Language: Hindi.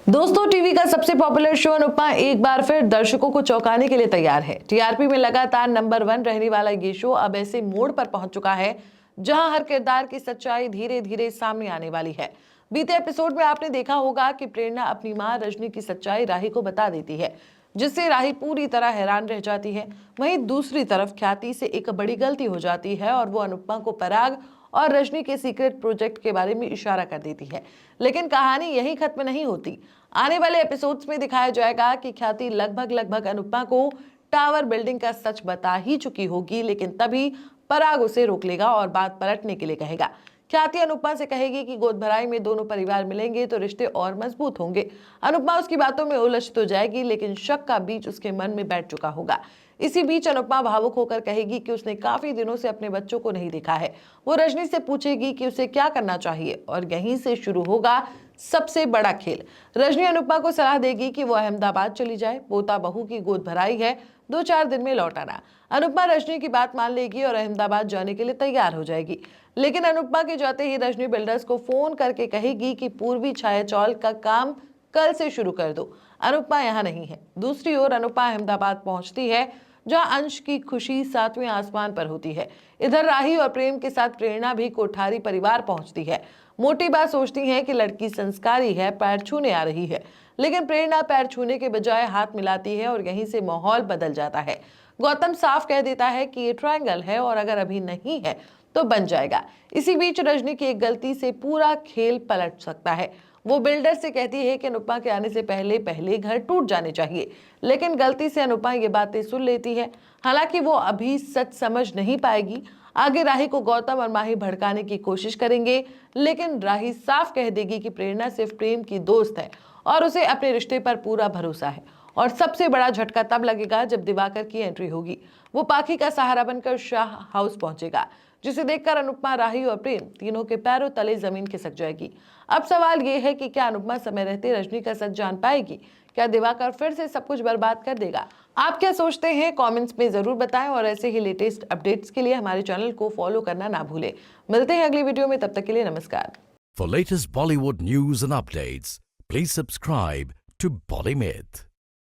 दोस्तों, टीवी का सबसे पॉपुलर शो अनुपमा एक बार फिर दर्शकों को चौंकाने के लिए तैयार है। टीआरपी में लगातार नंबर 1 रहने वाला ये शो अब ऐसे मोड़ पर पहुंच चुका है जहां हर किरदार की सच्चाई धीरे धीरे सामने आने वाली है। बीते एपिसोड में आपने देखा होगा कि प्रेरणा अपनी मां रजनी की सच्चाई राही को बता देती है, जिससे राही पूरी तरह हैरान रह जाती है। वहीं दूसरी तरफ ख्याति से एक बड़ी गलती हो जाती है और वो अनुपमा को पराग और रजनी के सीक्रेट प्रोजेक्ट के बारे में इशारा कर देती है। लेकिन कहानी यही खत्म नहीं होती। आने वाले एपिसोड्स में दिखाया जाएगा कि ख्याति लगभग अनुपमा को टावर बिल्डिंग का सच बता ही चुकी होगी, लेकिन तभी पराग उसे रोक लेगा और बात पलटने के लिए कहेगा। ख्याति अनुपमा से कहेगी कि गोद भराई में दोनों परिवार मिलेंगे तो रिश्ते और मजबूत होंगे। अनुपमा उसकी बातों में उलझ तो जाएगी, लेकिन शक का बीज उसके मन में बैठ चुका होगा। इसी बीच अनुपमा भावुक होकर कहेगी कि उसने काफी दिनों से अपने बच्चों को नहीं देखा है। वो रजनी से पूछेगी कि उसे क्या करना चाहिए और यहीं से शुरू होगा सबसे बड़ा खेल। रजनी अनुपमा को सलाह देगी कि वो अहमदाबाद चली जाए, पोता बहू की गोद भराई है, 2-4 दिन में लौट आना। अनुपमा रजनी की बात मान लेगी और अहमदाबाद जाने के लिए तैयार हो जाएगी। लेकिन अनुपमा के जाते ही रजनी बिल्डर्स को फोन करके कहेगी कि पूर्वी छायाचौल का काम कल से शुरू कर दो। अनुपमा यहाँ नहीं है। दूसरी ओर अनुपमा अहमदाबाद पहुंचती है, जहां अंश की खुशी 7वें आसमान पर होती है। इधर राही और प्रेम के साथ प्रेरणा भी कोठारी परिवार पहुंचती है। मोटी बात सोचती है कि लड़की संस्कारी है, पैर छूने आ रही है, लेकिन प्रेरणा पैर छूने के बजाय हाथ मिलाती है और यहीं से माहौल बदल जाता है। गौतम साफ कह देता है कि ये ट्रायंगल है और अगर अभी नहीं है तो बन जाएगा। इसी बीच रजनी की एक गलती से पूरा खेल पलट सकता है। वो बिल्डर से कहती है कि अनुपमा के आने से पहले पहले घर टूट जाने चाहिए, लेकिन गलती से अनुपमा ये बातें सुन लेती है। हालांकि वो अभी सच समझ नहीं पाएगी। आगे राही को गौतम और माही भड़काने की कोशिश करेंगे, लेकिन राही साफ कह देगी कि प्रेरणा सिर्फ प्रेम की दोस्त है और उसे अपने रिश्ते पर पूरा भरोसा है। और सबसे बड़ा झटका तब लगेगा जब दिवाकर की एंट्री होगी। वो पाखी का सहारा बनकर शाह हाउस पहुंचेगा, जिसे देखकर अनुपमा, राही और प्रेम तीनों के पैरों तले जमीन खिसक जाएगी। अब सवाल ये है कि क्या अनुपमा समय रहते रजनी का सच जान पाएगी? क्या दिवाकर फिर से सब कुछ बर्बाद कर देगा? आप क्या सोचते हैं? कमेंट्स में जरूर बताएं और ऐसे ही लेटेस्ट अपडेट्स के लिए हमारे चैनल को फॉलो करना ना भूलें। मिलते हैं अगली वीडियो में, तब तक के लिए नमस्कार। For latest Bollywood news and updates, please subscribe to Bollymyth.